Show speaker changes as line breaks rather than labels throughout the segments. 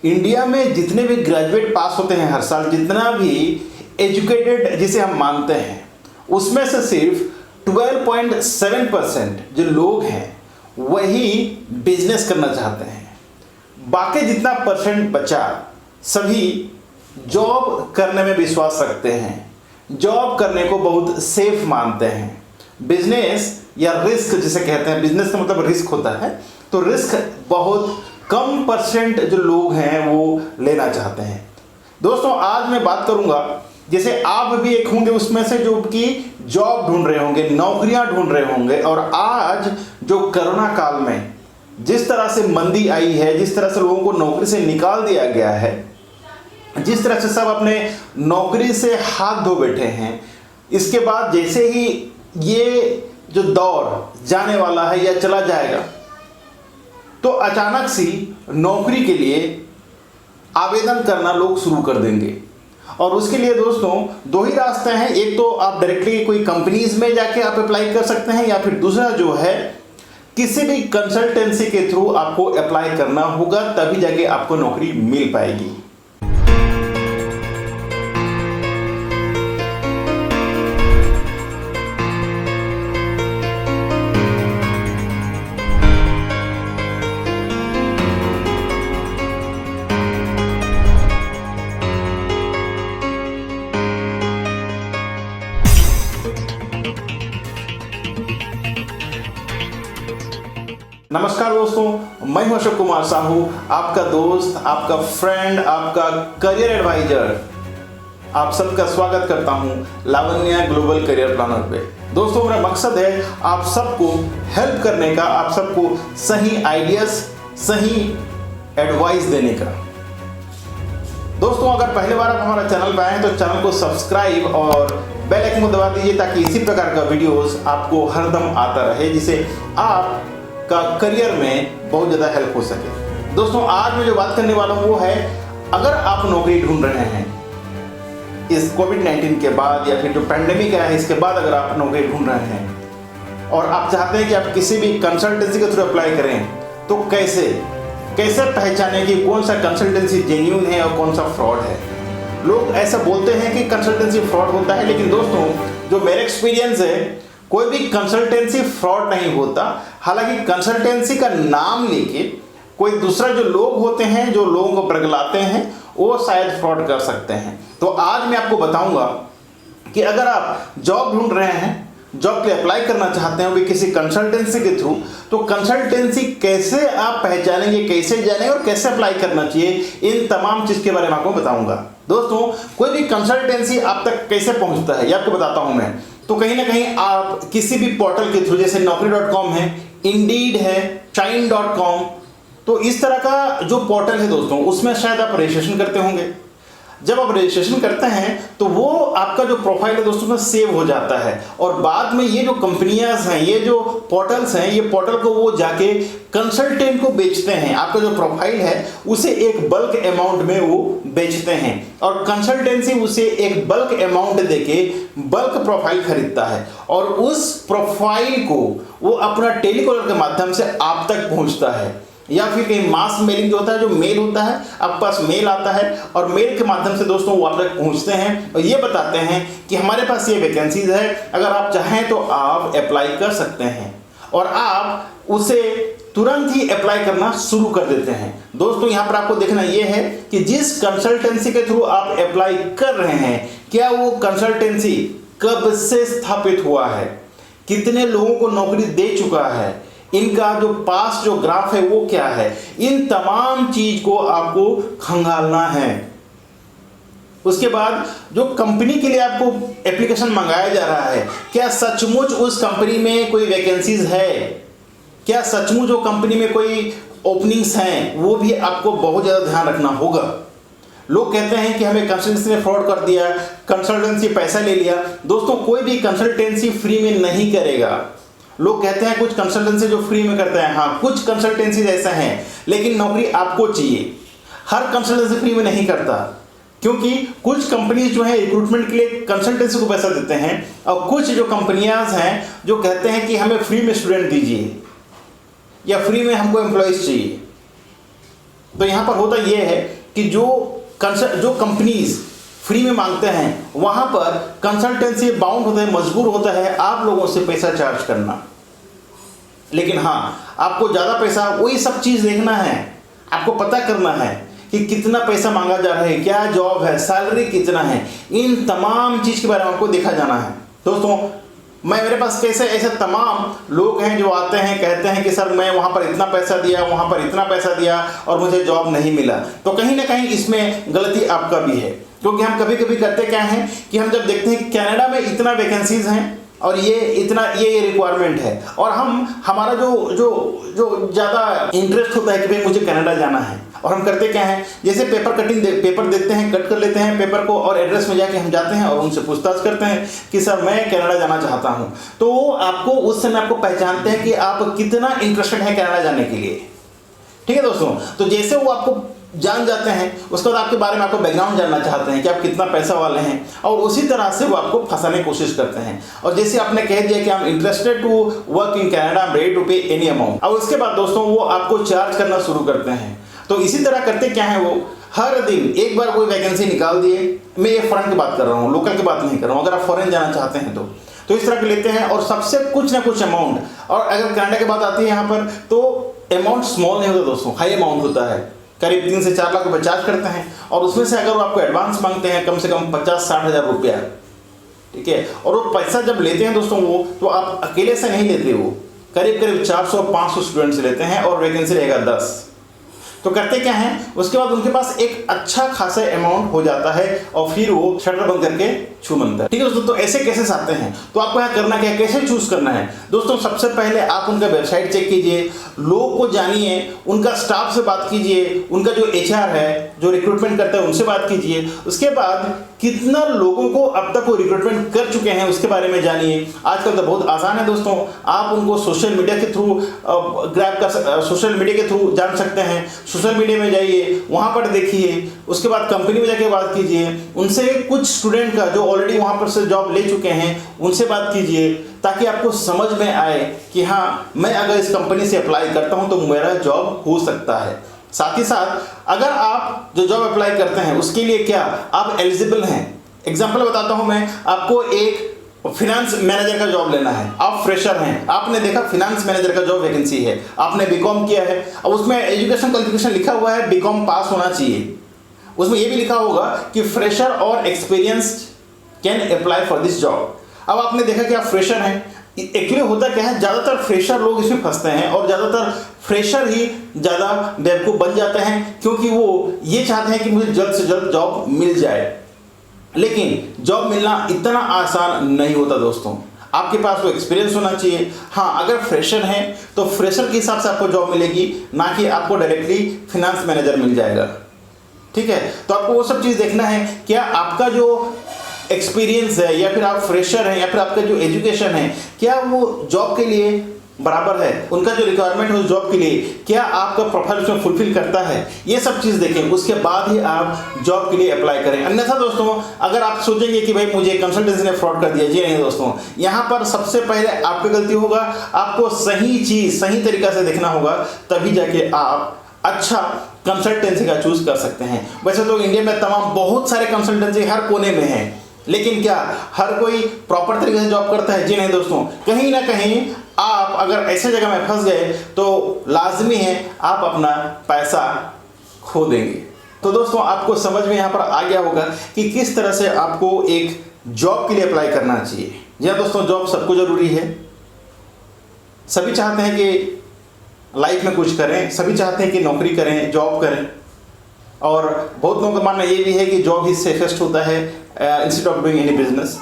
India में जितने भी ग्रेजुएट पास होते हैं हर साल, जितना भी एजुकेटेड जिसे हम मानते हैं, उसमें से सिर्फ 12.7% जो लोग हैं वही बिजनेस करना चाहते हैं। बाकी जितना परसेंट बचा सभी जॉब करने में विश्वास रखते हैं, जॉब करने को बहुत सेफ मानते हैं। बिजनेस या रिस्क जिसे कहते हैं, बिजनेस का मतलब रिस्क होता है, तो रिस्क बहुत कम परसेंट जो लोग हैं वो लेना चाहते हैं। दोस्तों, आज मैं बात करूंगा, जैसे आप भी एक होंगे उसमें से जो कि जॉब ढूंढ रहे होंगे, नौकरियां ढूंढ रहे होंगे, और आज जो कोरोना काल में जिस तरह से मंदी आई है, जिस तरह से लोगों को नौकरी से निकाल दिया गया है, जिस तरह से सब अपने नौकरी से हाथ धो बैठे हैं, इसके बाद जैसे ही ये जो दौर जाने वाला है या चला जाएगा, तो अचानक सी नौकरी के लिए आवेदन करना लोग शुरू कर देंगे। और उसके लिए दोस्तों दो ही रास्ते हैं, एक तो आप डायरेक्टली कोई कंपनीज में जाके आप अप्लाई कर सकते हैं, या फिर दूसरा जो है किसी भी कंसल्टेंसी के थ्रू आपको अप्लाई करना होगा, तभी जाके आपको नौकरी मिल पाएगी। नमस्कार दोस्तों, मैं हूं अशोक कुमार साहू, आपका दोस्त, आपका फ्रेंड, आपका करियर एडवाइजर। आप सबका स्वागत करता हूं लावण्या ग्लोबल करियर प्लानर पे। दोस्तों, मेरा मकसद है आप सबको हेल्प करने का, आप सबको सही आइडियाज, सही एडवाइस देने का। दोस्तों, अगर पहली बार आप हमारा चैनल पे आए हैं तो चैनल को सब्सक्राइब और बेल आइकन को दबा दीजिए, ताकि इसी प्रकार का वीडियोस आपको हरदम आता रहे, जिसे आप का करियर में बहुत ज़्यादा हेल्प हो सके। दोस्तों, आज मैं जो बात करने वाला हूँ वो है, अगर आप नौकरी ढूंढ रहे हैं इस कोविड-19 के बाद, या फिर जो पैंडेमिक है इसके बाद, अगर आप नौकरी ढूंढ रहे हैं और आप चाहते हैं कि आप किसी भी कंसल्टेंसी के थ्रू अप्लाई करें, तो कैसे पहचानें कि कौन सा कंसल्टेंसी जेन्युइन है और कौन सा फ्रॉड है। लोग ऐसा बोलते हैं कि कंसल्टेंसी फ्रॉड होता है, लेकिन दोस्तों जो मेरा एक्सपीरियंस है, कोई भी कंसल्टेंसी फ्रॉड नहीं होता। हालांकि कंसल्टेंसी का नाम लेके कोई दूसरा जो लोग होते हैं, जो लोगों को प्रगलाते हैं, वो शायद फ्रॉड कर सकते हैं। तो आज मैं आपको बताऊंगा कि अगर आप जॉब ढूंढ रहे हैं, जॉब के अप्लाई करना चाहते हैं भी किसी कंसल्टेंसी के थ्रू, तो कंसल्टेंसी कैसे आप पहचानेंगे, कैसे जानेंगे और कैसे अप्लाई करना चाहिए, इन तमाम चीज़ के बारे में आपको बताऊंगा। दोस्तों, कोई भी कंसल्टेंसी आप तक कैसे पहुंचता है ये आपको बताता हूं मैं। तो कहीं ना कहीं आप किसी भी पोर्टल के थ्रू, जैसे naukri.com है, इंडीड है, shine.com, तो इस तरह का जो पोर्टल है दोस्तों, उसमें शायद आप रजिस्ट्रेशन करते होंगे। जब आप रजिस्ट्रेशन करते हैं तो वो आपका जो प्रोफाइल है दोस्तों में सेव हो जाता है, और बाद में ये जो कंपनियां हैं, ये जो पोर्टल्स हैं, ये पोर्टल को वो जाके कंसल्टेंट को बेचते हैं। आपका जो प्रोफाइल है उसे एक बल्क अमाउंट में वो बेचते हैं, और कंसल्टेंसी उसे एक बल्क अमाउंट देके बल्क प्रोफाइल खरीदता है, और उस प्रोफाइल को वो अपना टेलीकॉलर के माध्यम से आप तक पहुंचता है, या फिर कहीं मास मेलिंग जो होता है, जो मेल होता है, आपके पास मेल आता है, और मेल के माध्यम से दोस्तों वो आप तक पहुंचते हैं और ये बताते हैं कि हमारे पास ये वैकेंसीज है, अगर आप चाहें तो आप अप्लाई कर सकते हैं, और आप उसे तुरंत ही अप्लाई करना शुरू कर देते हैं। दोस्तों, यहाँ पर आपको देखना ये है कि जिस कंसल्टेंसी के थ्रू आप अप्लाई कर रहे हैं, क्या वो कंसल्टेंसी कब से स्थापित हुआ है, कितने लोगों को नौकरी दे चुका है, इनका जो पास जो ग्राफ है वो क्या है, इन तमाम चीज को आपको खंगालना है। उसके बाद जो कंपनी के लिए आपको एप्लीकेशन मंगाया जा रहा है, क्या सचमुच उस कंपनी में कोई वैकेंसीज है, क्या सचमुच जो कंपनी में कोई ओपनिंग्स हैं, वो भी आपको बहुत ज़्यादा ध्यान रखना होगा। लोग कहते हैं कि हमें कंसल्टेंसी ने फ्रॉड कर दिया, कंसल्टेंसी पैसा ले लिया। दोस्तों, कोई भी कंसल्टेंसी फ्री में नहीं करेगा। लोग कहते हैं कुछ कंसल्टेंसी जो फ्री में करते हैं, हाँ कुछ कंसल्टेंसी ऐसा हैं, लेकिन नौकरी आपको चाहिए। हर कंसल्टेंसी फ्री में नहीं करता, क्योंकि कुछ कंपनीज जो है रिक्रूटमेंट के लिए कंसल्टेंसी को पैसा देते हैं, और कुछ जो कंपनियां हैं जो कहते हैं कि हमें फ्री में स्टूडेंट दीजिए या फ्री में हमको एम्प्लॉयज चाहिए। तो यहाँ पर होता यह है कि जो कंपनीज फ्री में मांगते हैं वहाँ पर कंसल्टेंसी बाउंड होता है, मजबूर होता है आप लोगों से पैसा चार्ज करना। लेकिन हाँ, आपको ज़्यादा पैसा, वही सब चीज़ देखना है, आपको पता करना है कि कितना पैसा मांगा जा रहा है, क्या जॉब है, सैलरी कितना है, इन तमाम चीज़ के बारे में आपको देखा जाना है। दोस्तों, मेरे पास कैसे ऐसे तमाम लोग हैं जो आते हैं, कहते हैं कि सर मैं वहाँ पर इतना पैसा दिया, वहाँ पर इतना पैसा दिया और मुझे जॉब नहीं मिला। तो कहीं ना कहीं इसमें गलती आपका भी है, क्योंकि हम कभी कभी करते क्या हैं कि हम जब देखते हैं कनाडा में इतना वैकेंसीज हैं और ये रिक्वायरमेंट है, और हमारा जो ज़्यादा इंटरेस्ट होता है कि भाई मुझे कनाडा जाना है, और हम करते क्या हैं, जैसे पेपर देखते हैं, कट कर लेते हैं पेपर को और एड्रेस में जाके हम जाते हैं और उनसे पूछताछ करते हैं कि सर मैं कनाडा जाना चाहता हूं। तो आपको उस समय आपको पहचानते हैं कि आप कितना इंटरेस्टेड हैं कनाडा जाने के लिए। ठीक है दोस्तों, तो जैसे वो आपको जान जाते हैं, उसके बाद आपके बारे में आपको बैकग्राउंड जानना चाहते हैं कि आप कितना पैसा वाले हैं, और उसी तरह से वो आपको फंसाने की कोशिश करते हैं। और जैसे आपने कह दिया कि I am interested to work in Canada, I am ready to pay any amount, और उसके बाद दोस्तों वो आपको चार्ज करना शुरू करते हैं। तो इसी तरह करते क्या है, वो हर दिन एक बार कोई वैकेंसी निकाल दिए, मैं ये फॉरेन की बात कर रहा हूँ, लोकल की बात नहीं कर रहा हूँ, अगर आप फॉरेन जाना चाहते हैं तो इस तरह के लेते हैं और सबसे कुछ ना कुछ अमाउंट। और अगर कनाडा की बात आती है यहाँ पर, तो अमाउंट स्मॉल नहीं होता दोस्तों, हाई अमाउंट होता है, करीब 3 से 4 लाख रुपये चार्ज करते हैं। और उसमें से अगर वो आपको एडवांस मांगते हैं कम से कम 50-60 हज़ार रुपया, ठीक है, और वो पैसा जब लेते हैं दोस्तों वो, तो आप अकेले से नहीं लेते, वो करीब 400-500 स्टूडेंट से लेते हैं और वैकेंसी रहेगा 10। तो करते क्या हैं, उसके बाद उनके पास एक अच्छा खासा अमाउंट हो जाता है और फिर वो शटर बंद करके छू मनता है। ठीक है दोस्तों, तो ऐसे केसेस आते हैं। तो आपको यहाँ करना क्या है, कैसे चूज करना है दोस्तों, सबसे पहले आप उनका वेबसाइट चेक कीजिए, लोग को जानिए, उनका स्टाफ से बात कीजिए, उनका जो HR है, जो रिक्रूटमेंट करता है, उनसे बात कीजिए। उसके बाद कितना लोगों को अब तक वो रिक्रूटमेंट कर चुके हैं उसके बारे में जानिए। आजकल तो बहुत आसान है दोस्तों, आप उनको सोशल मीडिया के थ्रू सोशल मीडिया के थ्रू जान सकते हैं। सोशल मीडिया में जाइए, वहाँ पर देखिए, उसके बाद कंपनी में जाके बात कीजिए, उनसे कुछ स्टूडेंट का जो ऑलरेडी वहाँ पर से जॉब ले चुके हैं उनसे बात कीजिए, ताकि आपको समझ में आए कि हाँ, मैं अगर इस कंपनी से अप्लाई करता हूँ तो मेरा जॉब हो सकता है। साथ ही साथ अगर आप जो जॉब अप्लाई करते हैं उसके लिए क्या आप एलिजिबल हैं। एग्जाम्पल बताता हूँ मैं आपको, एक फिनेंस मैनेजर का जॉब लेना है, आप फ्रेशर हैं, आपने देखा फिनेंस मैनेजर का जॉब वैकेंसी है, आपने बीकॉम किया है, अब उसमें एजुकेशन क्वालिफिकेशन लिखा हुआ है बीकॉम पास होना चाहिए, उसमें ये भी लिखा होगा कि फ्रेशर और experienced can apply for this job. अब आपने देखा कि आप फ्रेशर हैं, एक्चुअली होता क्या है, ज़्यादातर फ्रेशर लोग इसमें फंसते हैं और ज़्यादातर फ्रेशर ही ज़्यादा बेवकूफ़ बन जाते हैं, क्योंकि वो ये चाहते हैं कि मुझे जल्द से जल्द जॉब मिल जाए। लेकिन जॉब मिलना इतना आसान नहीं होता दोस्तों, आपके पास वो एक्सपीरियंस होना चाहिए। हाँ, अगर फ्रेशर हैं तो फ्रेशर के हिसाब से आपको जॉब मिलेगी, ना कि आपको डायरेक्टली फिनेंस मैनेजर मिल जाएगा। ठीक है, तो आपको वो सब चीज़ देखना है, क्या आपका जो एक्सपीरियंस है या फिर आप फ्रेशर हैं या फिर आपका जो एजुकेशन है, क्या वो जॉब के लिए बराबर है, उनका जो रिक्वायरमेंट है उस जॉब के लिए क्या आपका प्रोफाइल उसमें फुलफिल करता है। ये सब चीज़ देखें, उसके बाद ही आप जॉब के लिए अप्लाई करें। अन्यथा दोस्तों, अगर आप सोचेंगे कि भाई मुझे कंसल्टेंसी ने फ्रॉड कर दिया, जी नहीं दोस्तों, यहाँ पर सबसे पहले आपकी गलती होगा, आपको सही चीज़ सही तरीका से देखना होगा, तभी जाके आप अच्छा कंसल्टेंसी का चूज कर सकते हैं। वैसे तो इंडिया में तमाम बहुत सारे कंसल्टेंसी हर कोने में हैं, लेकिन क्या हर कोई प्रॉपर तरीके से जॉब करता है? जी नहीं दोस्तों, कहीं ना कहीं आप अगर ऐसे जगह में फंस गए तो लाजमी है आप अपना पैसा खो देंगे। तो दोस्तों, आपको समझ में यहाँ पर आ गया होगा कि किस तरह से आपको एक जॉब के लिए अप्लाई करना चाहिए। जी हाँ दोस्तों, जॉब सबको ज़रूरी है, सभी चाहते हैं कि लाइफ में कुछ करें, सभी चाहते हैं कि नौकरी करें, जॉब करें, और बहुत लोगों का मानना ये भी है कि जॉब ही सेफेस्ट होता है instead of doing any business.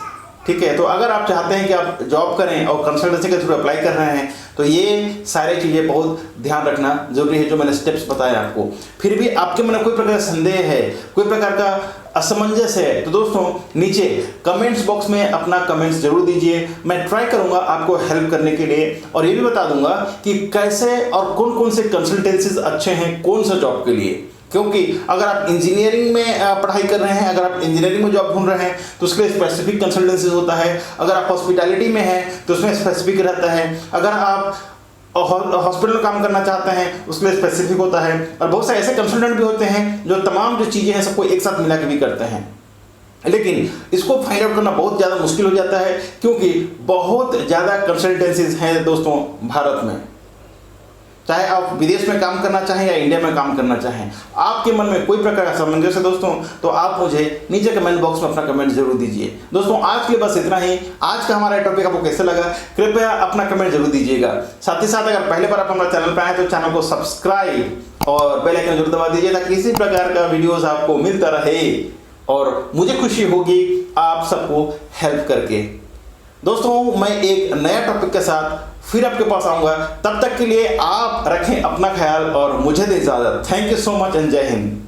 ठीक है, तो अगर आप चाहते हैं कि आप जॉब करें और कंसल्टेंसी के थ्रू अप्लाई कर रहे हैं, तो ये सारी चीज़ें बहुत ध्यान रखना जरूरी है, जो मैंने स्टेप्स बताए आपको। फिर भी आपके मन में कोई प्रकार का संदेह है, कोई प्रकार का असमंजस है, तो दोस्तों नीचे कमेंट्स बॉक्स में अपना कमेंट्स जरूर दीजिए। मैं ट्राई करूंगा आपको हेल्प करने के लिए, और ये भी बता दूंगा कि कैसे और कौन कौन से कंसल्टेंसीज अच्छे हैं कौन सा जॉब के लिए। क्योंकि अगर आप इंजीनियरिंग में पढ़ाई कर रहे हैं, अगर आप इंजीनियरिंग में जॉब ढूंढ रहे हैं तो उसके लिए स्पेसिफिक कंसल्टेंसीज होता है। अगर आप हॉस्पिटैलिटी में हैं तो उसमें स्पेसिफिक रहता है। अगर आप हॉस्पिटल में काम करना चाहते हैं उसके लिए स्पेसिफिक होता है, और बहुत सारे ऐसे कंसल्टेंट भी होते हैं जो तमाम जो चीज़ें हैं सबको एक साथ मिला के भी करते हैं। लेकिन इसको फाइंड आउट करना बहुत ज़्यादा मुश्किल हो जाता है, क्योंकि बहुत ज़्यादा कंसल्टेंसीज हैं दोस्तों भारत में। चाहे आप विदेश में काम करना चाहें या इंडिया में काम करना चाहें, आपके मन में कोई प्रकार का सामंजस्य है दोस्तों, तो आप मुझे नीचे कमेंट बॉक्स में अपना कमेंट जरूर दीजिए। दोस्तों आज के लिए बस इतना ही। आज का हमारा टॉपिक आपको कैसे लगा कृपया अपना कमेंट जरूर दीजिएगा। साथ ही साथ अगर पहले बार आप हमारे चैनल पर आए तो चैनल को सब्सक्राइब और बेल आइकन जरूर दबा दीजिए, ताकि इसी प्रकार का वीडियोस आपको मिलता रहे और मुझे खुशी होगी आप सबको हेल्प करके। दोस्तों मैं एक नया टॉपिक के साथ फिर आपके पास आऊंगा, तब तक के लिए आप रखें अपना ख्याल और मुझे दें इजाजत। Thank you so much and जय हिंद।